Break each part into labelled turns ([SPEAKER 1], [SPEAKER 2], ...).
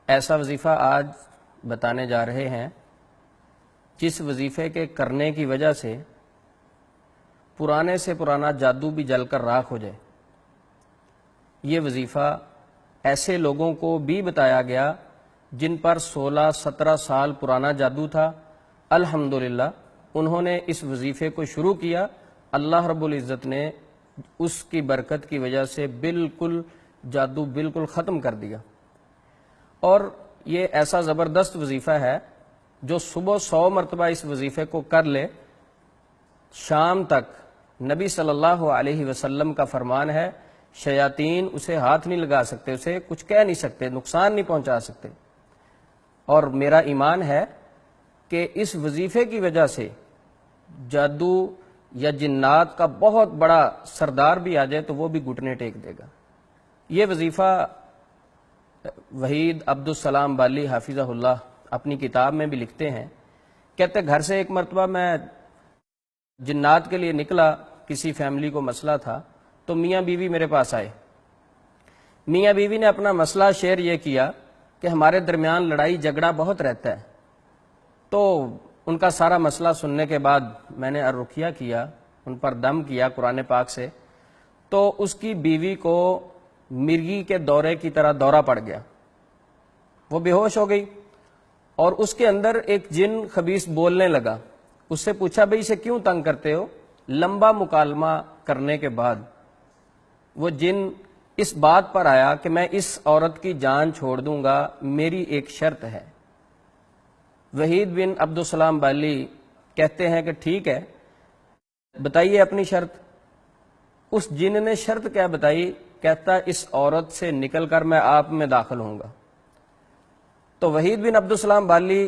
[SPEAKER 1] ایسا وظیفہ آج بتانے جا رہے ہیں جس وظیفے کے کرنے کی وجہ سے پرانے سے پرانا جادو بھی جل کر راکھ ہو جائے۔ یہ وظیفہ ایسے لوگوں کو بھی بتایا گیا جن پر 16-17 سال پرانا جادو تھا، الحمدللہ انہوں نے اس وظیفے کو شروع کیا، اللہ رب العزت نے اس کی برکت کی وجہ سے بالکل جادو بالکل ختم کر دیا۔ اور یہ ایسا زبردست وظیفہ ہے جو صبح 100 مرتبہ اس وظیفے کو کر لے، شام تک نبی صلی اللہ علیہ وسلم کا فرمان ہے شیاطین اسے ہاتھ نہیں لگا سکتے، اسے کچھ کہہ نہیں سکتے، نقصان نہیں پہنچا سکتے۔ اور میرا ایمان ہے کہ اس وظیفے کی وجہ سے جادو یا جنات کا بہت بڑا سردار بھی آ جائے تو وہ بھی گھٹنے ٹیک دے گا۔ یہ وظیفہ وحید عبدالسلام بالی حافظہ اللہ اپنی کتاب میں بھی لکھتے ہیں، کہتے گھر سے ایک مرتبہ میں جنات کے لیے نکلا، کسی فیملی کو مسئلہ تھا تو میاں بیوی میرے پاس آئے۔ میاں بیوی نے اپنا مسئلہ شیئر یہ کیا کہ ہمارے درمیان لڑائی جھگڑا بہت رہتا ہے۔ تو ان کا سارا مسئلہ سننے کے بعد میں نے الرقیہ کیا، ان پر دم کیا قرآن پاک سے، تو اس کی بیوی کو مرگی کے دورے کی طرح دورہ پڑ گیا، وہ بے ہوش ہو گئی، اور اس کے اندر ایک جن خبیث بولنے لگا۔ اس سے پوچھا بھئی اسے کیوں تنگ کرتے ہو؟ لمبا مکالمہ کرنے کے بعد وہ جن اس بات پر آیا کہ میں اس عورت کی جان چھوڑ دوں گا، میری ایک شرط ہے۔ وحید بن عبدالسلام بالی کہتے ہیں کہ ٹھیک ہے بتائیے اپنی شرط۔ اس جن نے شرط کیا بتائی؟ کہتا اس عورت سے نکل کر میں آپ میں داخل ہوں گا۔ تو وحید بن عبدالسلام بالی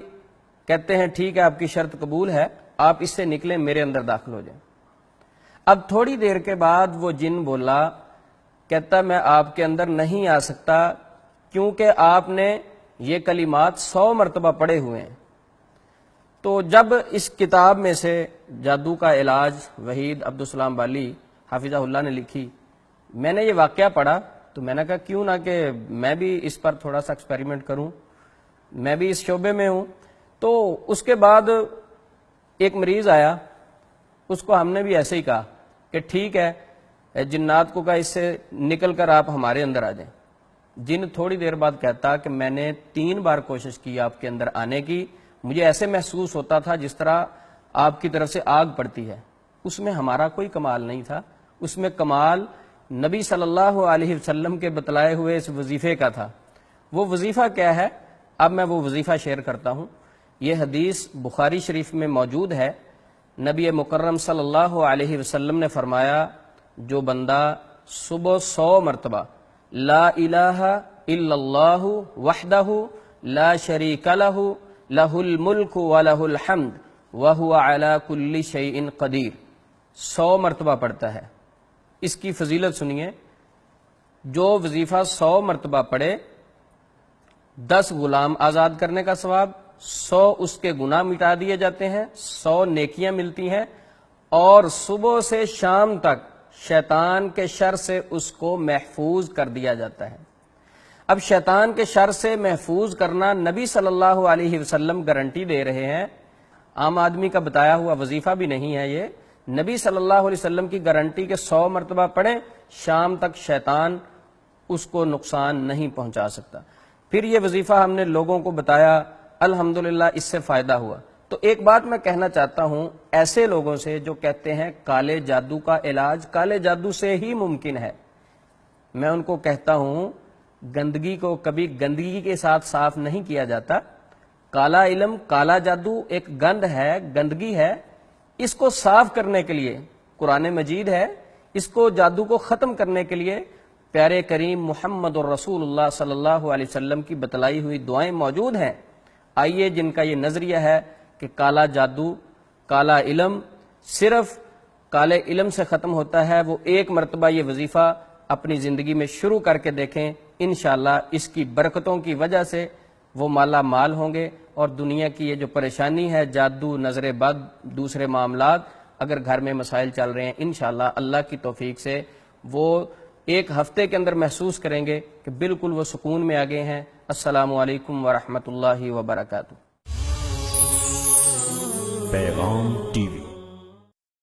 [SPEAKER 1] کہتے ہیں ٹھیک ہے آپ کی شرط قبول ہے، آپ اس سے نکلیں میرے اندر داخل ہو جائیں۔ اب تھوڑی دیر کے بعد وہ جن بولا، کہتا میں آپ کے اندر نہیں آ سکتا کیونکہ آپ نے یہ کلمات 100 مرتبہ پڑھے ہوئے ہیں۔ تو جب اس کتاب میں سے جادو کا علاج وحید عبدالسلام بالی حافظہ اللہ نے لکھی، میں نے یہ واقعہ پڑھا تو میں نے کہا کیوں نہ کہ میں بھی اس پر تھوڑا سا ایکسپیریمنٹ کروں، میں بھی اس شعبے میں ہوں۔ تو اس کے بعد ایک مریض آیا، اس کو ہم نے بھی ایسے ہی کہا کہ ٹھیک ہے جنات کو کہا اس سے نکل کر آپ ہمارے اندر آ جائیں۔ جن تھوڑی دیر بعد کہتا کہ میں نے 3 بار کوشش کی آپ کے اندر آنے کی، مجھے ایسے محسوس ہوتا تھا جس طرح آپ کی طرف سے آگ پڑتی ہے۔ اس میں ہمارا کوئی کمال نہیں تھا، اس میں کمال نبی صلی اللہ علیہ وسلم کے بتلائے ہوئے اس وظیفے کا تھا۔ وہ وظیفہ کیا ہے؟ اب میں وہ وظیفہ شیئر کرتا ہوں۔ یہ حدیث بخاری شریف میں موجود ہے۔ نبی مکرم صلی اللہ علیہ وسلم نے فرمایا جو بندہ صبح 100 مرتبہ لا الہ الا اللہ وحدہ لا شریک لہ لہ الملک ولہ الحمد وہو علی کل شیء قدیر 100 مرتبہ پڑھتا ہے، اس کی فضیلت سنیے۔ جو وظیفہ 100 مرتبہ پڑھے 10 غلام آزاد کرنے کا ثواب، 100 اس کے گناہ مٹا دیے جاتے ہیں، 100 نیکیاں ملتی ہیں، اور صبح سے شام تک شیطان کے شر سے اس کو محفوظ کر دیا جاتا ہے۔ اب شیطان کے شر سے محفوظ کرنا نبی صلی اللہ علیہ وسلم گارنٹی دے رہے ہیں، عام آدمی کا بتایا ہوا وظیفہ بھی نہیں ہے یہ، نبی صلی اللہ علیہ وسلم کی گارنٹی کہ 100 مرتبہ پڑھیں شام تک شیطان اس کو نقصان نہیں پہنچا سکتا۔ پھر یہ وظیفہ ہم نے لوگوں کو بتایا، الحمدللہ اس سے فائدہ ہوا۔ تو ایک بات میں کہنا چاہتا ہوں ایسے لوگوں سے جو کہتے ہیں کالے جادو کا علاج کالے جادو سے ہی ممکن ہے، میں ان کو کہتا ہوں گندگی کو کبھی گندگی کے ساتھ صاف نہیں کیا جاتا۔ کالا علم کالا جادو ایک گند ہے، گندگی ہے، اس کو صاف کرنے کے لیے قرآن مجید ہے، اس کو جادو کو ختم کرنے کے لیے پیارے کریم محمد الرسول اللہ صلی اللہ علیہ وسلم کی بتلائی ہوئی دعائیں موجود ہیں۔ آئیے جن کا یہ نظریہ ہے کہ کالا جادو کالا علم صرف کالے علم سے ختم ہوتا ہے، وہ ایک مرتبہ یہ وظیفہ اپنی زندگی میں شروع کر کے دیکھیں، انشاءاللہ اس کی برکتوں کی وجہ سے وہ مالا مال ہوں گے، اور دنیا کی یہ جو پریشانی ہے جادو نظر بد دوسرے معاملات اگر گھر میں مسائل چل رہے ہیں، انشاءاللہ اللہ کی توفیق سے وہ ایک ہفتے کے اندر محسوس کریں گے کہ بالکل وہ سکون میں آ گئے ہیں۔ السلام علیکم ورحمۃ اللہ وبرکاتہ۔
[SPEAKER 2] پیغام ٹی وی